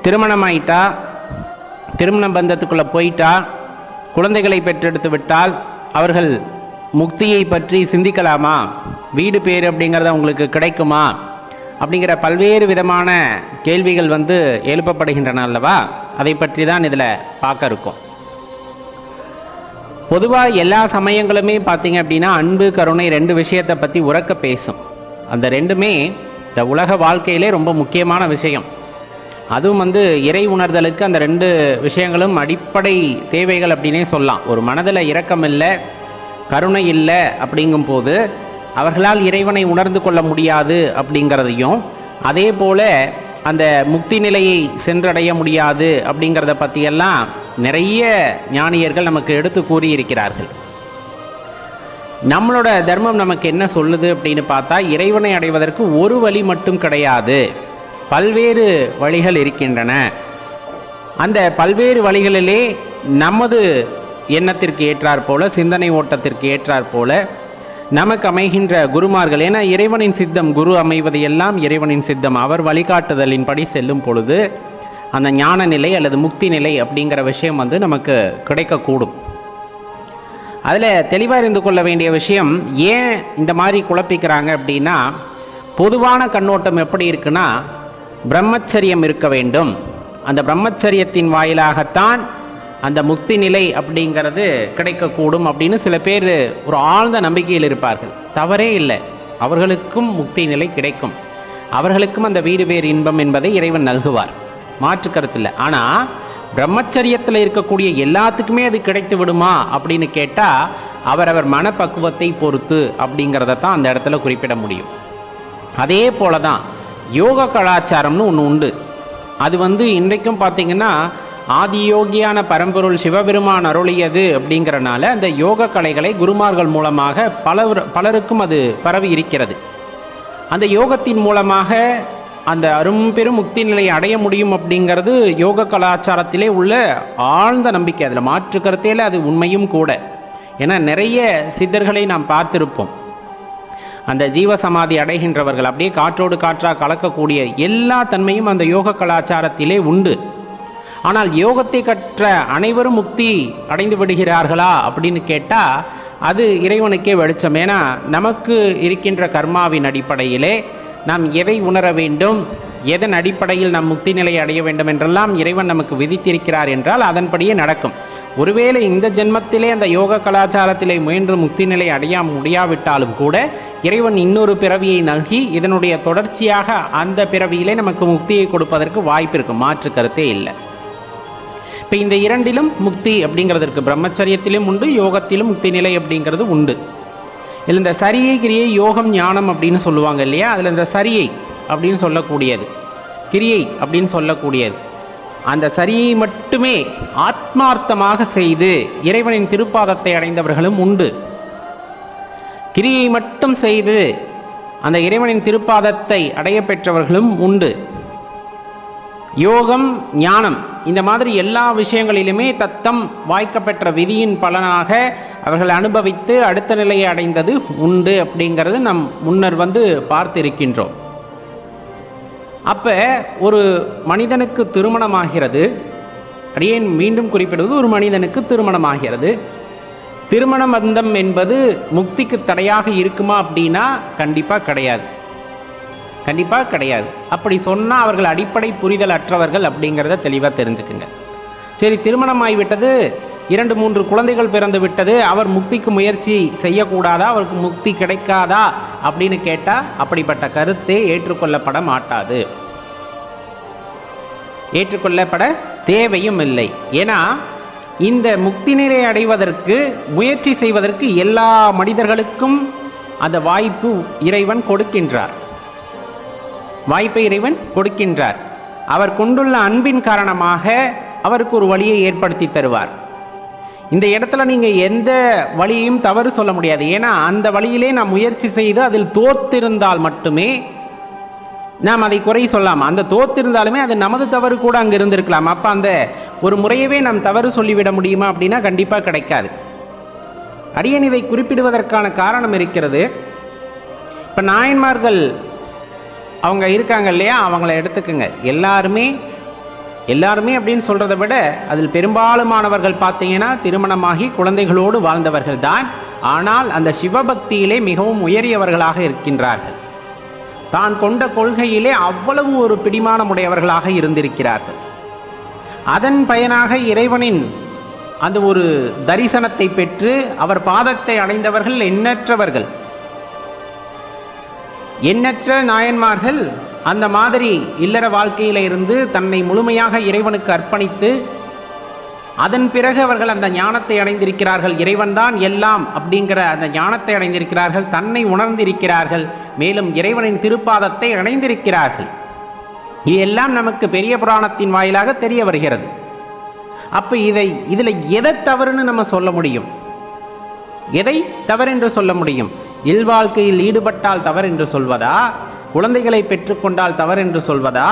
திருமணம் ஆயிட்டா, திருமண பந்தத்துக்குள்ளே போயிட்டா, குழந்தைகளை பெற்றெடுத்து விட்டால் அவர்கள் முக்தியை பற்றி சிந்திக்கலாமா? வீடு பேர் அப்படிங்கிறது அவங்களுக்கு கிடைக்குமா? அப்படிங்கிற பல்வேறு விதமான கேள்விகள் எழுப்பப்படுகின்றன அல்லவா? அதை பற்றி தான் இதில் பார்க்க இருக்கும். பொதுவாக எல்லா சமயங்களுமே பார்த்தீங்க அப்படின்னா அன்பு, கருணை ரெண்டு விஷயத்தை பற்றி உறக்க பேசும். அந்த ரெண்டுமே இந்த உலக வாழ்க்கையிலே ரொம்ப முக்கியமான விஷயம். அதுவும் இறை உணர்தலுக்கு அந்த ரெண்டு விஷயங்களும் அடிப்படை தேவைகள் அப்படின்னே சொல்லலாம். ஒரு மனதில் இரக்கம் இல்லை, கருணை இல்லை அப்படிங்கும்போது அவர்களால் இறைவனை உணர்ந்து கொள்ள முடியாது அப்படிங்கிறதையும், அதே போல் அந்த முக்தி நிலையை சென்றடைய முடியாது அப்படிங்கிறத பற்றியெல்லாம் நிறைய ஞானியர்கள் நமக்கு எடுத்து கூறியிருக்கிறார்கள். நம்மளோட தர்மம் நமக்கு என்ன சொல்லுது அப்படின்னு பார்த்தா, இறைவனை அடைவதற்கு ஒரு வழி மட்டும் கிடையாது, பல்வேறு வழிகள் இருக்கின்றன. அந்த பல்வேறு வழிகளிலே நமது எண்ணத்திற்கு ஏற்றாற் போல, சிந்தனை ஓட்டத்திற்கு ஏற்றாற் போல நமக்கு அமைகின்ற குருமார்கள், ஏன்னா இறைவனின் சித்தம், குரு அமைவது எல்லாம் இறைவனின் சித்தம். அவர் வழிகாட்டுதலின்படி செல்லும் பொழுது அந்த ஞான நிலை அல்லது முக்தி நிலை அப்படிங்கிற விஷயம் நமக்கு கிடைக்கக்கூடும். அதில் தெளிவாக இருந்து கொள்ள வேண்டிய விஷயம், ஏன் இந்த மாதிரி குழப்பிக்கிறாங்க அப்படின்னா, பொதுவான கண்ணோட்டம் எப்படி இருக்குன்னா, பிரம்மச்சரியம் இருக்க வேண்டும், அந்த பிரம்மச்சரியத்தின் வாயிலாகத்தான் அந்த முக்தி நிலை அப்படிங்கிறது கிடைக்கக்கூடும் அப்படின்னு சில பேர் ஒரு ஆழ்ந்த நம்பிக்கையில் இருப்பார்கள். தவறே இல்லை, அவர்களுக்கும் முக்தி நிலை கிடைக்கும், அவர்களுக்கும் அந்த வீடு வேறு இன்பம் என்பதை இறைவன் நல்குவார், மாற்று கருத்தில். ஆனால் பிரம்மச்சரியத்தில் இருக்கக்கூடிய எல்லாத்துக்குமே அது கிடைத்து விடுமா அப்படின்னு கேட்டால், அவரவர் மனப்பக்குவத்தை பொறுத்து அப்படிங்கிறத தான் அந்த இடத்துல குறிப்பிட முடியும். அதே போல தான் யோக கலாச்சாரம்னு ஒன்று உண்டு. அது இன்றைக்கும் பார்த்திங்கன்னா ஆதியோகியான பரம்பொருள் சிவபெருமான் அருளியது அப்படிங்கிறனால அந்த யோக கலைகளை குருமார்கள் மூலமாக பலருக்கும் அது பரவி இருக்கிறது. அந்த யோகத்தின் மூலமாக அந்த அரும்பெரும் முக்தி நிலையை அடைய முடியும் அப்படிங்கிறது யோக கலாச்சாரத்திலே உள்ள ஆழ்ந்த நம்பிக்கை. அதில் மாற்று கருத்தையில் அது உண்மையும் கூட. ஏன்னா நிறைய சித்தர்களை நாம் பார்த்திருப்போம். அந்த ஜீவசமாதி அடைகின்றவர்கள் அப்படியே காற்றோடு காற்றாக கலக்கக்கூடிய எல்லா தன்மையும் அந்த யோக கலாச்சாரத்திலே உண்டு. ஆனால் யோகத்தை கற்ற அனைவரும் முக்தி அடைந்து விடுகிறார்களா அப்படின்னு கேட்டால் அது இறைவனுக்கே வெளிச்சம். ஏன்னா நமக்கு இருக்கின்ற கர்மாவின் அடிப்படையிலே நாம் எதை உணர வேண்டும், எதன் அடிப்படையில் நாம் முக்தி நிலையை அடைய வேண்டும் என்றெல்லாம் இறைவன் நமக்கு விதித்திருக்கிறார் என்றால் அதன்படியே நடக்கும். ஒருவேளை இந்த ஜென்மத்திலே அந்த யோக கலாச்சாரத்திலே முயன்று முக்தி நிலை அடைய முடியாவிட்டாலும் கூட இறைவன் இன்னொரு பிறவியை நல்கி இதனுடைய தொடர்ச்சியாக அந்த பிறவியிலே நமக்கு முக்தியை கொடுப்பதற்கு வாய்ப்பு இருக்கும், மாற்று கருத்தே இல்லை. இப்போ இந்த இரண்டிலும் முக்தி அப்படிங்கிறதுக்கு பிரம்மச்சரியத்திலும் உண்டு, யோகத்திலும் முக்தி நிலை அப்படிங்கிறது உண்டு. இதில் இந்த சரியை கிரியை யோகம் ஞானம் அப்படின்னு சொல்லுவாங்க இல்லையா, அதில் இந்த சரியை அப்படின்னு சொல்லக்கூடியது, கிரியை அப்படின்னு சொல்லக்கூடியது, அந்த சரியை மட்டுமே ஆத்மார்த்தமாக செய்து இறைவனின் திருப்பாதத்தை அடைந்தவர்களும் உண்டு. கிரியை மட்டும் செய்து அந்த இறைவனின் திருப்பாதத்தை அடைய பெற்றவர்களும் உண்டு. யோகம் ஞானம் இந்த மாதிரி எல்லா விஷயங்களிலுமே தத்தம் வாய்க்கப்பெற்ற விதியின் பலனாக அவர்கள் அனுபவித்து அடுத்த நிலையை அடைந்தது உண்டு அப்படிங்கிறது நம் முன்னர் பார்த்திருக்கின்றோம். அப்போ ஒரு மனிதனுக்கு திருமணமாகிறது, அடியேன் மீண்டும் குறிப்பிடுவது, ஒரு மனிதனுக்கு திருமணமாகிறது. திருமண பந்தம் என்பது முக்திக்கு தடையாக இருக்குமா அப்படின்னா கண்டிப்பாக கிடையாது, கண்டிப்பாக கிடையாது. அப்படி சொன்னால் அவர்கள் அடிப்படை புரிதல் அற்றவர்கள் அப்படிங்கிறத தெளிவாக தெரிஞ்சுக்குங்க. சரி, திருமணம் ஆகிவிட்டது, 2-3 குழந்தைகள் பிறந்து விட்டது, அவர் முக்திக்கு முயற்சி செய்யக்கூடாதா, அவருக்கு முக்தி கிடைக்காதா அப்படின்னு கேட்டால் அப்படிப்பட்ட கருத்தே ஏற்றுக்கொள்ளப்பட மாட்டாது, ஏற்றுக்கொள்ளப்பட தேவையும் இல்லை. ஏன்னா இந்த முக்தி நிலை அடைவதற்கு முயற்சி செய்வதற்கு எல்லா மனிதர்களுக்கும் அந்த வாய்ப்பு இறைவன் கொடுக்கின்றார், வாய்ப்பை இறைவன் கொடுக்கின்றார். அவர் கொண்டுள்ள அன்பின் காரணமாக அவருக்கு ஒரு வழியை ஏற்படுத்தி தருவார். இந்த இடத்துல நீங்கள் எந்த வழியையும் தவறு சொல்ல முடியாது. ஏன்னா அந்த வழியிலே நாம் முயற்சி செய்து அதில் தோற்றிருந்தால் மட்டுமே நாம் அதை குறை சொல்லாமல், அந்த தோற்றிருந்தாலுமே அது நமது தவறு கூட அங்கே இருந்திருக்கலாம். அப்போ அந்த ஒரு முறையவே நாம் தவறு சொல்லிவிட முடியுமா அப்படின்னா கண்டிப்பாக கிடைக்காது. அடியேன் இதை குறிப்பிடுவதற்கான காரணம் இருக்கிறது. இப்போ நாயன்மார்கள் அவங்க இருக்காங்க இல்லையா, அவங்கள எடுத்துக்குங்க. எல்லாருமே எல்லாருமே அப்படின்னு சொல்கிறத விட அதில் பெரும்பாலுமானவர்கள் பார்த்தீங்கன்னா திருமணமாகி குழந்தைகளோடு வாழ்ந்தவர்கள் தான். ஆனால் அந்த சிவபக்தியிலே மிகவும் உயரியவர்களாக இருக்கின்றார்கள். தான் கொண்ட கொள்கையிலே அவ்வளவு ஒரு பிடிமானமுடையவர்களாக இருந்திருக்கிறார்கள். அதன் பயனாக இறைவனின் அந்த ஒரு தரிசனத்தை பெற்று அவர் பாதத்தை அடைந்தவர்கள் எண்ணற்றவர்கள். எண்ணற்ற நாயன்மார்கள் அந்த மாதிரி இல்லற வாழ்க்கையில இருந்து தன்னை முழுமையாக இறைவனுக்கு அர்ப்பணித்து அதன் பிறகு அவர்கள் அந்த ஞானத்தை அடைந்திருக்கிறார்கள். இறைவன்தான் எல்லாம் அப்படிங்கிற அந்த ஞானத்தை அடைந்திருக்கிறார்கள், தன்னை உணர்ந்திருக்கிறார்கள், மேலும் இறைவனின் திருப்பாதத்தை அடைந்திருக்கிறார்கள். இதெல்லாம் நமக்கு பெரிய புராணத்தின் வாயிலாக தெரிய வருகிறது. அப்போ இதில் எதை தவறுன்னு நம்ம சொல்ல முடியும்? எதை தவறென்று சொல்ல முடியும்? இல்வாழ்க்கையில் ஈடுபட்டால் தவறென்று சொல்வதா? குழந்தைகளை பெற்றுக்கொண்டால் தவறென்று சொல்வதா?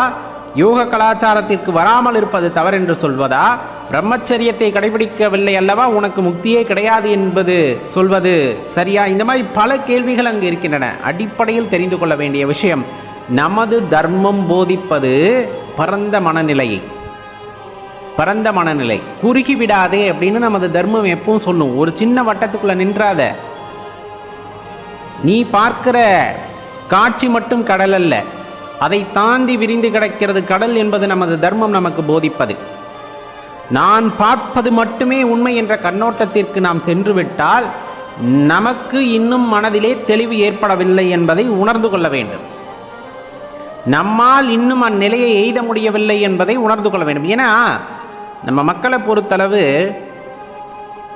யோக கலாச்சாரத்திற்கு வராமல் இருப்பது தவறென்று சொல்வதா? பிரம்மச்சரியத்தை கடைபிடிக்கவில்லை அல்லவா உனக்கு முக்தியே கிடையாது என்பது சொல்வது சரியா? இந்த மாதிரி பல கேள்விகள் அங்கு இருக்கின்றன. அடிப்படையில் தெரிந்து கொள்ள வேண்டிய விஷயம், நமது தர்மம் போதிப்பது பரந்த மனநிலையை, பரந்த மனநிலை. குறுகி விடாதே அப்படின்னு நமது தர்மம் எப்பவும் சொல்லும். ஒரு சின்ன வட்டத்துக்குள்ள நின்றாத. நீ பார்க்கிற காட்சி மட்டும் கடல் அல்ல, அதை தாண்டி விரிந்து கிடக்கிறது கடல் என்பது நமது தர்மம் நமக்கு போதிப்பது. நான் பார்ப்பது மட்டுமே உண்மை என்ற கண்ணோட்டத்திற்கு நாம் சென்று விட்டால் நமக்கு இன்னும் மனதிலே தெளிவு ஏற்படவில்லை என்பதை உணர்ந்து கொள்ள வேண்டும். நம்மால் இன்னும் அந்நிலையை எய்த முடியவில்லை என்பதை உணர்ந்து கொள்ள வேண்டும். ஏன்னா நம்ம மக்களை பொறுத்தளவு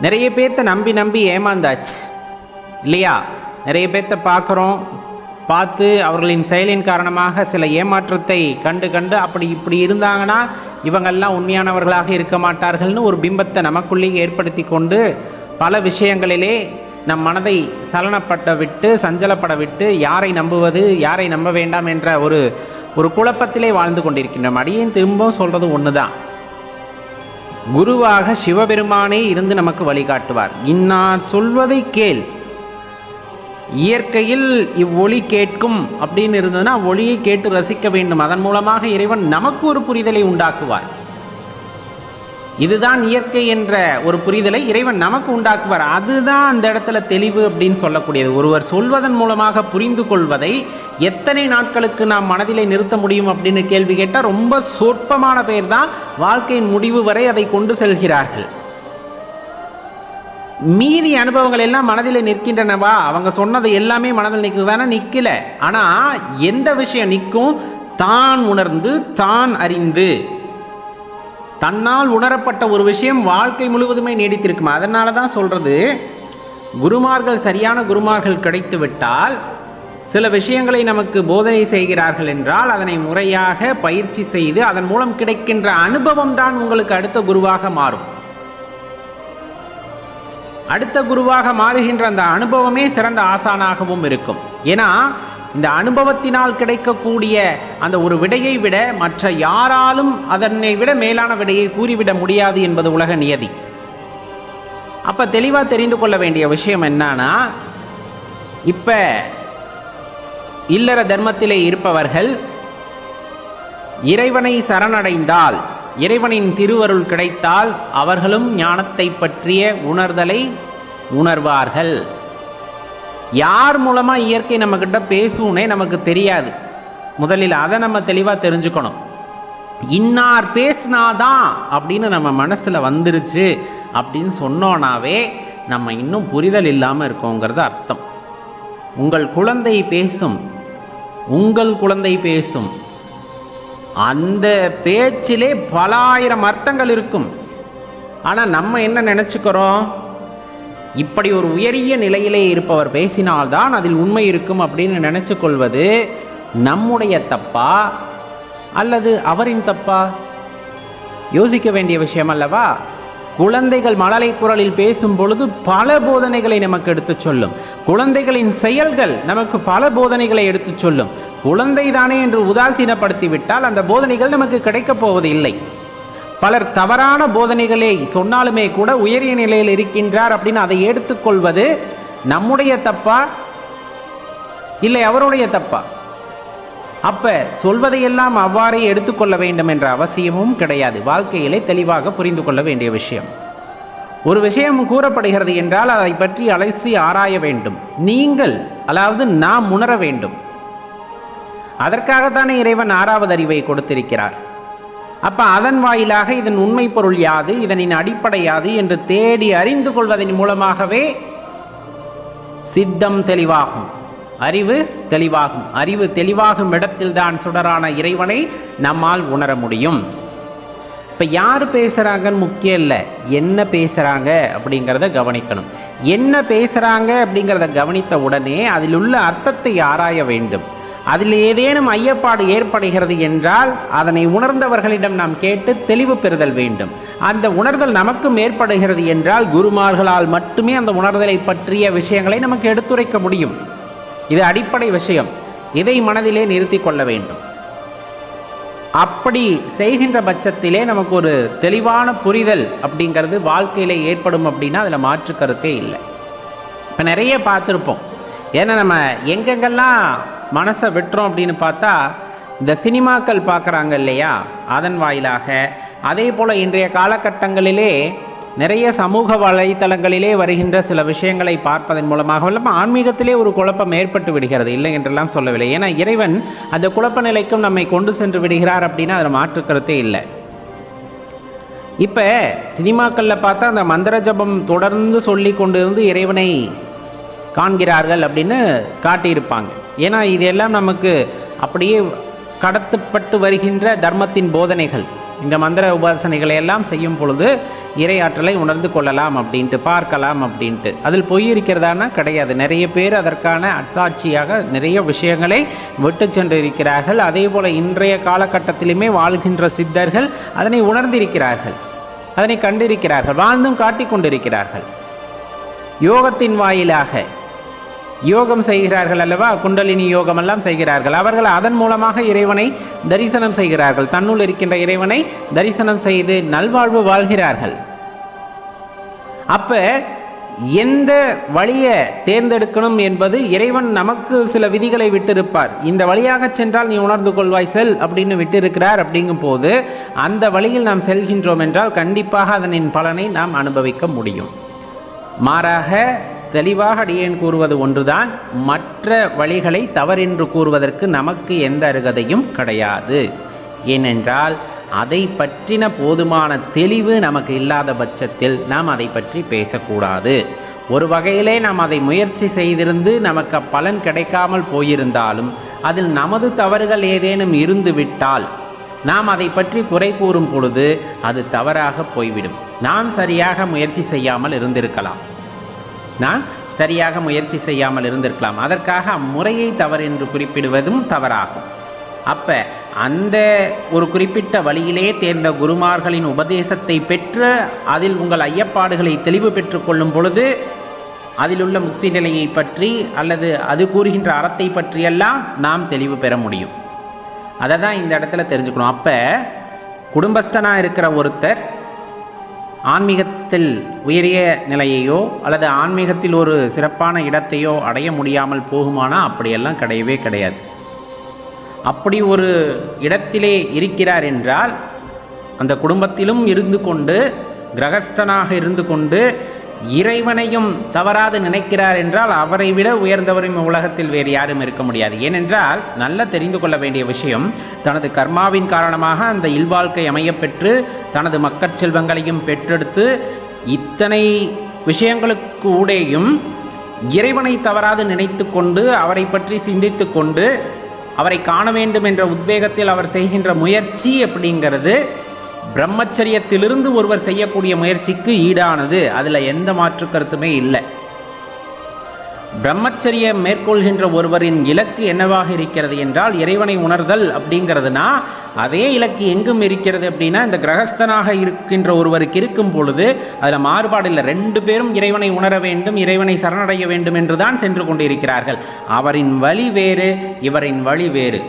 நிறைய பேர்த்த நம்பி ஏமாந்தாச்சு இல்லையா? நிறைய பேர்த்த பார்க்குறோம், பார்த்து அவர்களின் செயலின் காரணமாக சில ஏமாற்றத்தை கண்டு அப்படி இப்படி இருந்தாங்கன்னா இவங்கெல்லாம் உண்மையானவர்களாக இருக்க மாட்டார்கள்னு ஒரு பிம்பத்தை நமக்குள்ளேயே ஏற்படுத்தி கொண்டு பல விஷயங்களிலே நம் மனதை சஞ்சலப்பட விட்டு யாரை நம்புவது யாரை நம்ப வேண்டாம் என்ற ஒரு குழப்பத்திலே வாழ்ந்து கொண்டிருக்கின்றோம். அடியேன் திரும்பவும் சொல்கிறது ஒன்று தான், குருவாக சிவபெருமானே இருந்து நமக்கு வழிகாட்டுவார். இன்னார் சொல்வதை கேள், இயற்கையில் இவ்வொளி கேட்கும் அப்படின்னு இருந்ததுன்னா ஒளியை கேட்டு ரசிக்க வேண்டும். அதன் மூலமாக இறைவன் நமக்கு ஒரு புரிதலை உண்டாக்குவார். இதுதான் இயற்கை என்ற ஒரு புரிதலை இறைவன் நமக்கு உண்டாக்குவார். அதுதான் அந்த இடத்துல தெளிவு அப்படின்னு சொல்லக்கூடியது. ஒருவர் சொல்வதன் மூலமாக புரிந்து கொள்வதை எத்தனை நாட்களுக்கு நாம் மனதிலே நிறுத்த முடியும் அப்படின்னு கேள்வி கேட்டால் ரொம்ப சொற்பமான பேர் தான் வாழ்க்கையின் முடிவு வரை அதை கொண்டு செல்கிறார்கள். மீதி அனுபவங்கள் எல்லாம் மனதில் நிற்கின்றனவா? அவங்க சொன்னது எல்லாமே மனதில் நிற்குதானே? நிற்கல. ஆனால் எந்த விஷயம் நிற்கும்? தான் உணர்ந்து தான் அறிந்து தன்னால் உணரப்பட்ட ஒரு விஷயம் வாழ்க்கை முழுவதுமே நீடித்திருக்கும். அதனால தான் சொல்கிறது, குருமார்கள் சரியான குருமார்கள் கிடைத்து விட்டால் சில விஷயங்களை நமக்கு போதனை செய்கிறார்கள் என்றால் அதனை முறையாக பயிற்சி செய்து அதன் மூலம் கிடைக்கின்ற அனுபவம் தான் உங்களுக்கு அடுத்த குருவாக மாறும். அடுத்த குருவாக மாறுகின்ற அந்த அனுபவமே சிறந்த ஆசானாகவும் இருக்கும். ஏன்னா இந்த அனுபவத்தினால் கிடைக்கக்கூடிய அந்த ஒரு விடையை விட மற்ற யாராலும் அதனை விட மேலான விடையை கூறிவிட முடியாது என்பது உலக நியதி. அப்ப தெளிவா தெரிந்து கொள்ள வேண்டிய விஷயம் என்னன்னா, இப்ப இல்லற தர்மத்திலே இருப்பவர்கள் இறைவனை சரணடைந்தால், இறைவனின் திருவருள் கிடைத்தால் அவர்களும் ஞானத்தை பற்றிய உணர்தலை உணர்வார்கள். யார் மூலமா இயற்கை நம்ம கிட்ட பேசுனே நமக்கு தெரியாது. முதலில் அதை நம்ம தெளிவா தெரிஞ்சுக்கணும். இன்னார் பேசினாதான் அப்படின்னு நம்ம மனசுல வந்துருச்சு அப்படின்னு சொன்னோனாவே நம்ம இன்னும் புரிதல் இல்லாமல் இருக்கோங்கிறது அர்த்தம். உங்கள் குழந்தை பேசும், உங்கள் குழந்தை பேசும், அந்த பேச்சிலே பல ஆயிரம் அர்த்தங்கள் இருக்கும். ஆனால் நம்ம என்ன நினச்சிக்கிறோம், இப்படி ஒரு உயரிய நிலையிலே இருப்பவர் பேசினால்தான் அதில் உண்மை இருக்கும் அப்படின்னு நினைச்சு கொள்வது நம்முடைய தப்பா அல்லது அவரின் தப்பா? யோசிக்க வேண்டிய விஷயம் அல்லவா? குழந்தைகள் மழலை குரலில் பேசும் பொழுது பல போதனைகளை நமக்கு எடுத்து சொல்லும். குழந்தைகளின் செயல்கள் நமக்கு பல போதனைகளை எடுத்து சொல்லும். குழந்தை தானே என்று உதாசீனப்படுத்திவிட்டால் அந்த போதனைகள் நமக்கு கிடைக்கப் போவது இல்லை. பலர் தவறான போதனைகளை சொன்னாலுமே கூட உயரிய நிலையில் இருக்கின்றார் அப்படின்னு அதை எடுத்துக்கொள்வது நம்முடைய தப்பா இல்லை அவருடைய தப்பா? அப்போ சொல்வதையெல்லாம் அவ்வாறே எடுத்துக்கொள்ள வேண்டும் என்ற அவசியமும் கிடையாது. வாழ்க்கையிலே தெளிவாக புரிந்து கொள்ள வேண்டிய விஷயம். ஒரு விஷயம் கூறப்படுகிறது என்றால் அதை பற்றி அலசி ஆராய வேண்டும். நீங்கள், அதாவது நாம் உணர வேண்டும். அதற்காகத்தானே இறைவன் 6வது அறிவை கொடுத்திருக்கிறார். அப்போ அதன் வாயிலாக இதன் உண்மை பொருள் யாது, இதனின் அடிப்படை யாது என்று தேடி அறிந்து கொள்வதன் மூலமாகவே சித்தம் தெளிவாகும், அறிவு தெளிவாகும். அறிவு தெளிவாகும் இடத்தில்தான் சுடரான இறைவனை நம்மால் உணர முடியும். இப்போ யார் பேசுகிறாங்கன்னு முக்கியம் இல்லை, என்ன பேசுகிறாங்க அப்படிங்கிறத கவனிக்கணும். என்ன பேசுகிறாங்க அப்படிங்கிறத கவனித்த உடனே அதில் உள்ள அர்த்தத்தை ஆராய வேண்டும். அதில் ஏதேனும் ஐயப்பாடு ஏற்படுகிறது என்றால் அதனை உணர்ந்தவர்களிடம் நாம் கேட்டு தெளிவு பெறுதல் வேண்டும். அந்த உணர்தல் நமக்கும் ஏற்படுகிறது என்றால் குருமார்களால் மட்டுமே அந்த உணர்தலை பற்றிய விஷயங்களை நமக்கு எடுத்துரைக்க முடியும். இது அடிப்படை விஷயம். இதை மனதிலே நிறுத்தி கொள்ள வேண்டும். அப்படி செய்கின்ற பட்சத்திலே நமக்கு ஒரு தெளிவான புரிதல் அப்படிங்கிறது வாழ்க்கையிலே ஏற்படும். அப்படின்னா அதில் மாற்று கருத்தே இல்லை. இப்போ நிறைய பார்த்துருப்போம். ஏன்னா நம்ம எங்கெங்கெல்லாம் மனசை விட்டுறோம் அப்படின்னு பார்த்தா இந்த சினிமாக்கள் பார்க்குறாங்க இல்லையா, அதன் வாயிலாக. அதே போல் இன்றைய காலகட்டங்களிலே நிறைய சமூக வலைத்தளங்களிலே வருகின்ற சில விஷயங்களை பார்ப்பதன் மூலமாக ஆன்மீகத்திலே ஒரு குழப்பம் ஏற்பட்டு விடுகிறது. இல்லை என்றெல்லாம் சொல்லவில்லை. ஏன்னா இறைவன் அந்த குழப்ப நிலைக்கும் நம்மை கொண்டு சென்று விடுகிறார் அப்படின்னா அதில் மாற்று கருத்தே இல்லை. இப்போ சினிமாக்களில் பார்த்தா அந்த மந்திர ஜபம் தொடர்ந்து சொல்லி கொண்டு இருந்து இறைவனை காண்கிறார்கள் அப்படின்னு காட்டியிருப்பாங்க. ஏன்னா இதெல்லாம் நமக்கு அப்படியே கடத்தப்பட்டு வருகின்ற தர்மத்தின் போதனைகள். இந்த மந்திர உபாசனைகளை எல்லாம் செய்யும் பொழுது இறையாற்றலை உணர்ந்து கொள்ளலாம் அப்படின்ட்டு, பார்க்கலாம் அப்படின்ட்டு. அதில் பொய் இருக்கிறதானா கிடையாது. நிறைய பேர் அதற்கான அத்தாட்சியாக நிறைய விஷயங்களை விட்டு சென்று இருக்கிறார்கள். அதே போல் இன்றைய காலகட்டத்திலுமே வாழ்கின்ற சித்தர்கள் அதனை உணர்ந்திருக்கிறார்கள், அதனை கண்டிருக்கிறார்கள், வாழ்ந்தும் காட்டிக் கொண்டிருக்கிறார்கள். யோகத்தின் வாயிலாக யோகம் செய்கிறார்கள் அல்லவா, குண்டலினி யோகமெல்லாம் செய்கிறார்கள். அவர்கள் அதன் மூலமாக இறைவனை தரிசனம் செய்கிறார்கள். தன்னுள் இருக்கின்ற இறைவனை தரிசனம் செய்து நல்வாழ்வு வாழ்கிறார்கள். அப்ப எந்த வழியை தேர்ந்தெடுக்கணும் என்பது இறைவன் நமக்கு சில விதிகளை விட்டிருப்பார். இந்த வழியாக சென்றால் நீ உணர்ந்து கொள்வாய், செல் அப்படின்னு விட்டிருக்கிறார். அப்படிங்கும் போது அந்த வழியில் நாம் செல்கின்றோம் என்றால் கண்டிப்பாக அதனின் பலனை நாம் அனுபவிக்க முடியும். மாறாக தெளிவாக அடியேன் கூறுவது ஒன்றுதான், மற்ற வழிகளை தவறென்று கூறுவதற்கு நமக்கு எந்த அருகதையும் கிடையாது. ஏனென்றால் அதை பற்றின போதுமான தெளிவு நமக்கு இல்லாத பட்சத்தில் நாம் அதை பற்றி பேசக்கூடாது. ஒரு வகையிலே நாம் அதை முயற்சி செய்திருந்து நமக்கு பலன் கிடைக்காமல் போயிருந்தாலும் அதில் நமது தவறுகள் ஏதேனும் இருந்து விட்டால் நாம் அதை பற்றி குறை கூறும் பொழுது அது தவறாக போய்விடும். நாம் சரியாக முயற்சி செய்யாமல் இருந்திருக்கலாம், அதற்காக அம்முறையை தவறு என்று குறிப்பிடுவதும் தவறாகும். அப்போ அந்த ஒரு குறிப்பிட்ட வழியிலே தேர்ந்த குருமார்களின் உபதேசத்தை பெற்று அதில் உங்கள் ஐயப்பாடுகளை தெளிவு பெற்று கொள்ளும் பொழுது அதில் உள்ள முக்தி நிலையை பற்றி அல்லது அது கூறுகின்ற அறத்தை பற்றியெல்லாம் நாம் தெளிவு பெற முடியும். அதை தான் இந்த இடத்துல தெரிஞ்சுக்கணும். அப்போ குடும்பஸ்தனாக இருக்கிற ஒருத்தர் ஆன்மீகத்தில் உயரிய நிலையையோ அல்லது ஆன்மீகத்தில் ஒரு சிறப்பான இடத்தையோ அடைய முடியாமல் போகுமானா அப்படியெல்லாம் கிடையவே கிடையாது. அப்படி ஒரு இடத்திலே இருக்கிறார் என்றால் அந்த குடும்பத்திலும் இருந்து கொண்டு, கிரகஸ்தனாக இருந்து கொண்டு இறைவனையும் தவறாது நினைக்கிறார் என்றால் அவரை விட உயர்ந்தவரும் உலகத்தில் வேறு யாரும் இருக்க முடியாது. ஏனென்றால் நல்ல தெரிந்து கொள்ள வேண்டிய விஷயம், தனது கர்மாவின் காரணமாக அந்த இல்வாழ்க்கை அமையப்பெற்று தனது மக்கட் செல்வங்களையும் பெற்றெடுத்து இத்தனை விஷயங்களுக்கு ஊடேயும் இறைவனை தவறாது நினைத்து கொண்டு அவரை பற்றி சிந்தித்து கொண்டு அவரை காண வேண்டும் என்ற உத்வேகத்தில் அவர் செய்கின்ற முயற்சி அப்படிங்கிறது பிரம்மச்சரியத்திலிருந்து ஒருவர் செய்யக்கூடிய முயற்சிக்கு ஈடானது. அதில் எந்த மாற்று கருத்துமே இல்லை. பிரம்மச்சரியம் மேற்கொள்கின்ற ஒருவரின் இலக்கு என்னவாக இருக்கிறது என்றால் இறைவனை உணர்தல் அப்படிங்கிறதுனா அதே இலக்கு எங்கும் இருக்கிறது. அப்படின்னா இந்த கிரகஸ்தனாக இருக்கின்ற ஒருவருக்கு இருக்கும் பொழுது அதில் மாறுபாடு இல்லை. 2 பேரும் இறைவனை உணர வேண்டும், இறைவனை சரணடைய வேண்டும் என்றுதான் சென்று கொண்டிருக்கிறார்கள். அவரின் வழி வேறு, இவரின் வழி வேறு,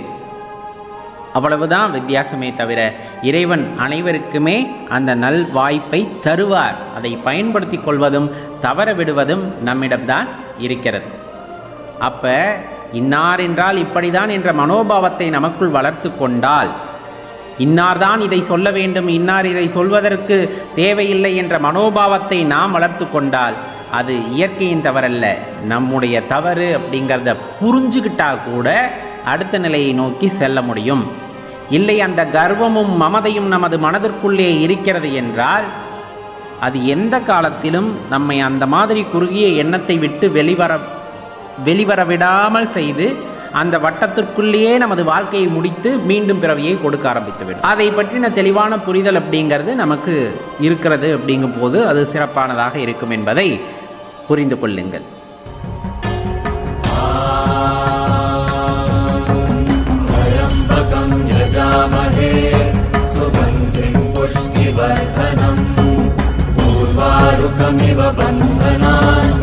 அவ்வளவுதான் வித்தியாசமே தவிர இறைவன் அனைவருக்குமே அந்த நல் வாய்ப்பை தருவார். அதை பயன்படுத்தி கொள்வதும் தவற விடுவதும் நம்மிடம்தான் இருக்கிறது. அப்போ இன்னார் என்றால் இப்படிதான் என்ற மனோபாவத்தை நமக்குள் வளர்த்து கொண்டால், இன்னார்தான் இதை சொல்ல வேண்டும், இன்னார் இதை சொல்வதற்கு தேவையில்லை என்ற மனோபாவத்தை நாம் வளர்த்து கொண்டால் அது இயற்கையின் தவறல்ல, நம்முடைய தவறு அப்படிங்கிறத புரிஞ்சுக்கிட்டா கூட அடுத்த நிலையை நோக்கி செல்ல முடியும். இல்லை, அந்த கர்வமும் மமதையும் நமது மனதிற்குள்ளே இருக்கிறது என்றால் அது எந்த காலத்திலும் நம்மை அந்த மாதிரி குறுகிய எண்ணத்தை விட்டு வெளிவர விடாமல் செய்து அந்த வட்டத்திற்குள்ளேயே நமது வாழ்க்கையை முடித்து மீண்டும் பிறவியை கொடுக்க ஆரம்பித்துவிடும். அதை பற்றின தெளிவான புரிதல் அப்படிங்கிறது நமக்கு இருக்கிறது. அப்படிங்கும் போது அது சிறப்பானதாக இருக்கும் என்பதை புரிந்து கொள்ளுங்கள். पुष्टिवर्धनम् पूर्वारुकमिव बन्धनान्